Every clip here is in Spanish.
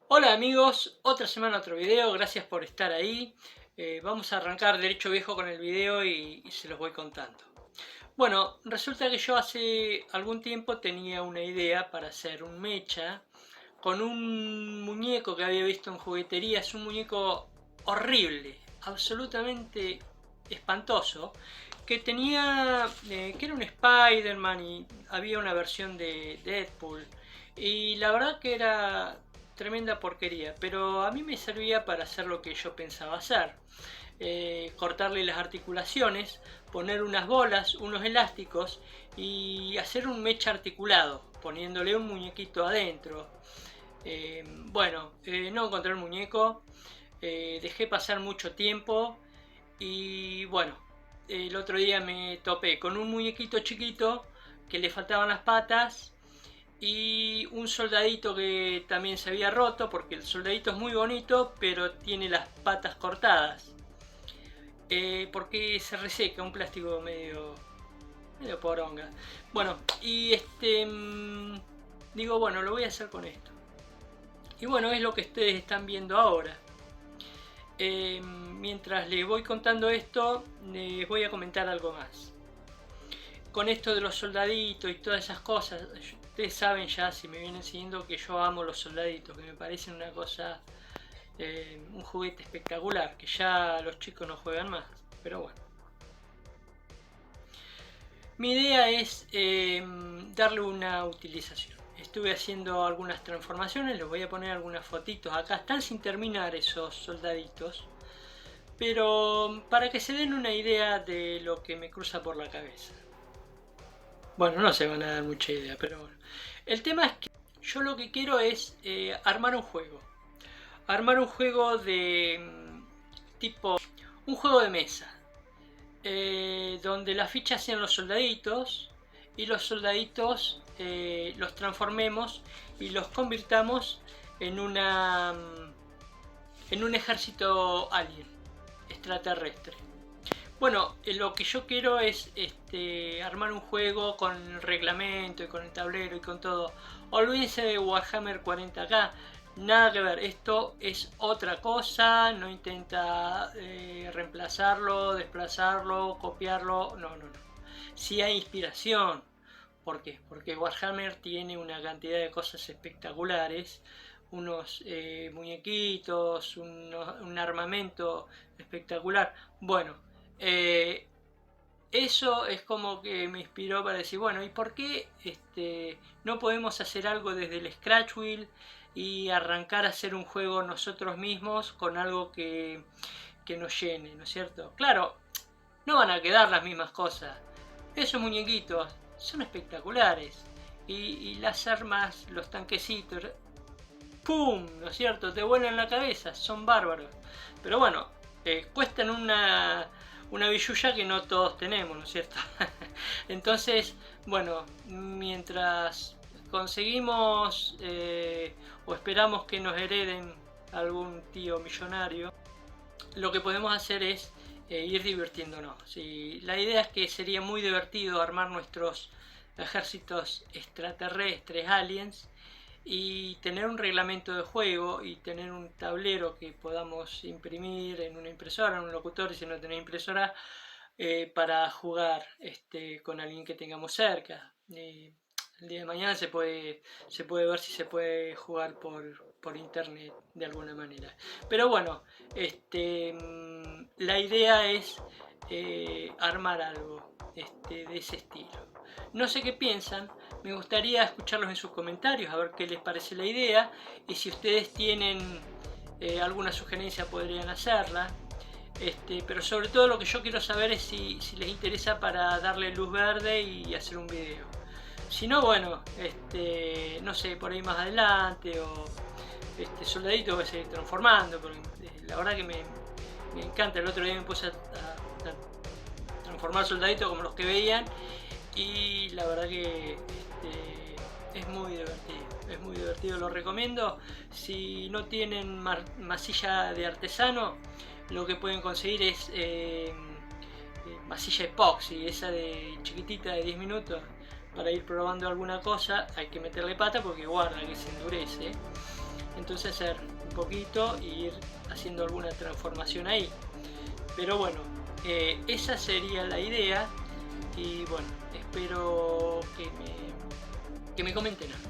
Hola amigos, otra semana otro video, gracias por estar ahí. Vamos a arrancar derecho viejo con el video y se los voy contando. Bueno, resulta que yo hace algún tiempo tenía una idea para hacer un mecha con un muñeco que había visto en juguetería. Es un muñeco horrible, absolutamente espantoso, que tenía, que era un Spider-Man y había una versión de Deadpool. Y la verdad que era tremenda porquería, pero a mí me servía para hacer lo que yo pensaba hacer. Cortarle las articulaciones, poner unas bolas, unos elásticos y hacer un mecha articulado, poniéndole un muñequito adentro. No encontré el muñeco, dejé pasar mucho tiempo y bueno, el otro día me topé con un muñequito chiquito que le faltaban las patas y un soldadito que también se había roto, porque el soldadito es muy bonito pero tiene las patas cortadas, porque se reseca, un plástico medio poronga. Bueno, y digo, bueno, lo voy a hacer con esto. Y bueno, es lo que ustedes están viendo ahora. Mientras les voy contando esto, les voy a comentar algo más. Con esto de los soldaditos y todas esas cosas, ustedes saben ya, si me vienen siguiendo, que yo amo los soldaditos, que me parecen una cosa, un juguete espectacular, que ya los chicos no juegan más, pero bueno. Mi idea es darle una utilización. Estuve haciendo algunas transformaciones, les voy a poner algunas fotitos acá, están sin terminar esos soldaditos, pero para que se den una idea de lo que me cruza por la cabeza. Bueno, no se van a dar mucha idea, pero bueno. El tema es que yo lo que quiero es armar un juego. Armar un juego de tipo, un juego de mesa. Donde las fichas sean los soldaditos y los soldaditos los transformemos y los convirtamos en en un ejército alien extraterrestre. Bueno, lo que yo quiero es armar un juego con el reglamento y con el tablero y con todo. Olvídense de Warhammer 40k, nada que ver, esto es otra cosa, no intenta reemplazarlo, desplazarlo, copiarlo, no. Sí hay inspiración. ¿Por qué? Porque Warhammer tiene una cantidad de cosas espectaculares, unos muñequitos, un armamento espectacular. Bueno, eso es como que me inspiró para decir, bueno, ¿y por qué no podemos hacer algo desde el Scratch Wheel y arrancar a hacer un juego nosotros mismos con algo que nos llene, ¿no es cierto? Claro, no van a quedar las mismas cosas. Esos muñequitos son espectaculares. Y las armas, los tanquecitos, ¡pum! ¿No es cierto? Te vuelan la cabeza, son bárbaros. Pero bueno, cuestan una billulla que no todos tenemos, ¿no es cierto? Entonces, bueno, mientras conseguimos o esperamos que nos hereden algún tío millonario, lo que podemos hacer es ir divirtiéndonos. ¿Sí? La idea es que sería muy divertido armar nuestros ejércitos extraterrestres, aliens, y tener un reglamento de juego y tener un tablero que podamos imprimir en una impresora, en un locutor, si no tenés impresora, para jugar con alguien que tengamos cerca. El día de mañana se puede ver si se puede jugar por internet de alguna manera. Pero bueno, la idea es armar algo de ese estilo. No sé qué piensan, me gustaría escucharlos en sus comentarios, a ver qué les parece la idea, y si ustedes tienen alguna sugerencia podrían hacerla. Pero sobre todo lo que yo quiero saber es si les interesa para darle luz verde y hacer un video. Si no, bueno, no sé, por ahí más adelante, o soldadito va a seguir transformando, porque la verdad que me encanta. El otro día me puse a transformar soldaditos como los que veían, y la verdad que es muy divertido, lo recomiendo. Si no tienen masilla de artesano, lo que pueden conseguir es masilla epoxi, esa de chiquitita de 10 minutos, para ir probando alguna cosa. Hay que meterle pata porque guarda que se endurece. entonces hacer un poquito y ir haciendo alguna transformación ahí. Pero bueno, esa sería la idea y bueno, espero que me comenten algo.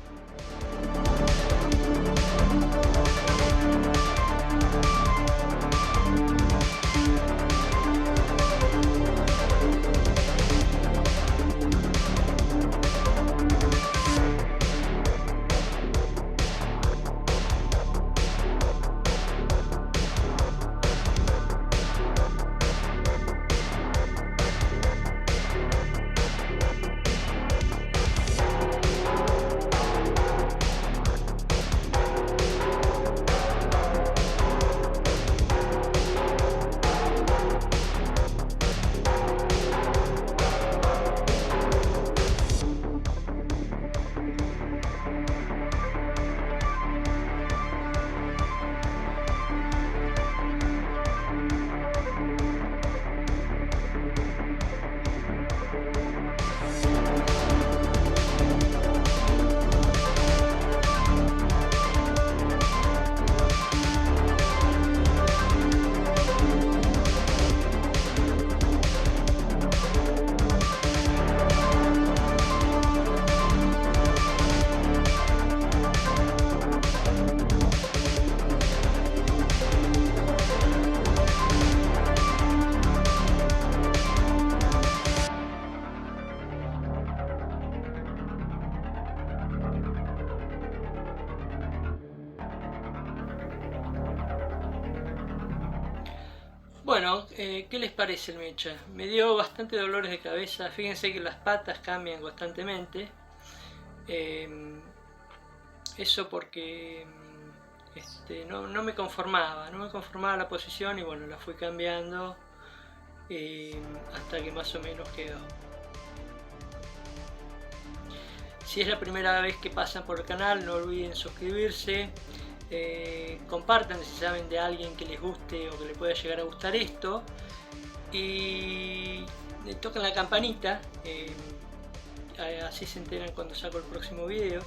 Bueno, ¿qué les parece el mecha? Me dio bastante dolores de cabeza. Fíjense que las patas cambian constantemente. Eso porque no me conformaba, la posición y bueno, la fui cambiando hasta que más o menos quedó. Si es la primera vez que pasan por el canal, no olviden suscribirse. Compartan si saben de alguien que les guste o que le pueda llegar a gustar esto y toquen la campanita, así se enteran cuando saco el próximo video.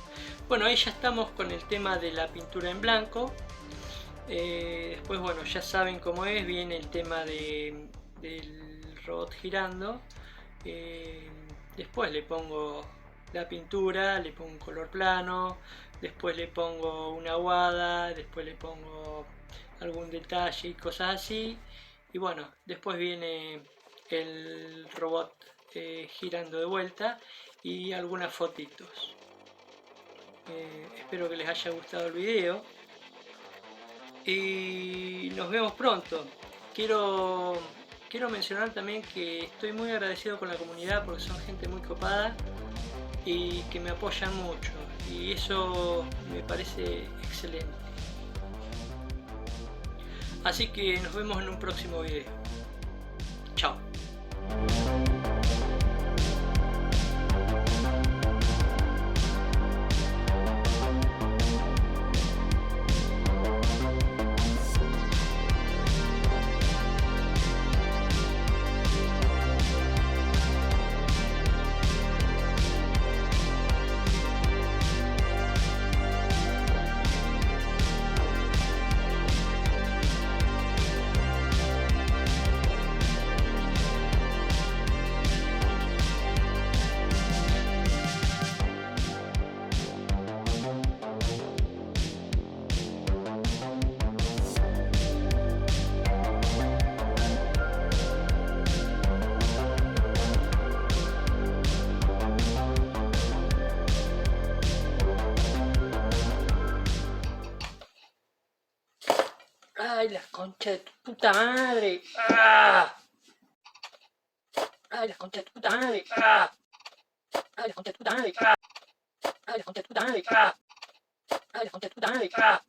Bueno, ahí ya estamos con el tema de la pintura en blanco. Después bueno, ya saben cómo es, viene el tema del robot girando. Después le pongo la pintura, le pongo un color plano, después le pongo una aguada, después le pongo algún detalle y cosas así. Y bueno, después viene el robot girando de vuelta y algunas fotitos. Espero que les haya gustado el video y nos vemos pronto. Quiero mencionar también que estoy muy agradecido con la comunidad porque son gente muy copada y que me apoyan mucho y eso me parece excelente. Así que nos vemos en un próximo video. Chao. ¡Ay, la concha de tu puta madre! ¡Ah! ¡Ay, la concha de tu puta madre! ¡Ah! ¡Ay, la concha de tu puta madre! ¡Ah! ¡Ay, la concha de tu puta madre! ¡Ah! ¡Ay, la concha de tu puta madre! ¡Ah!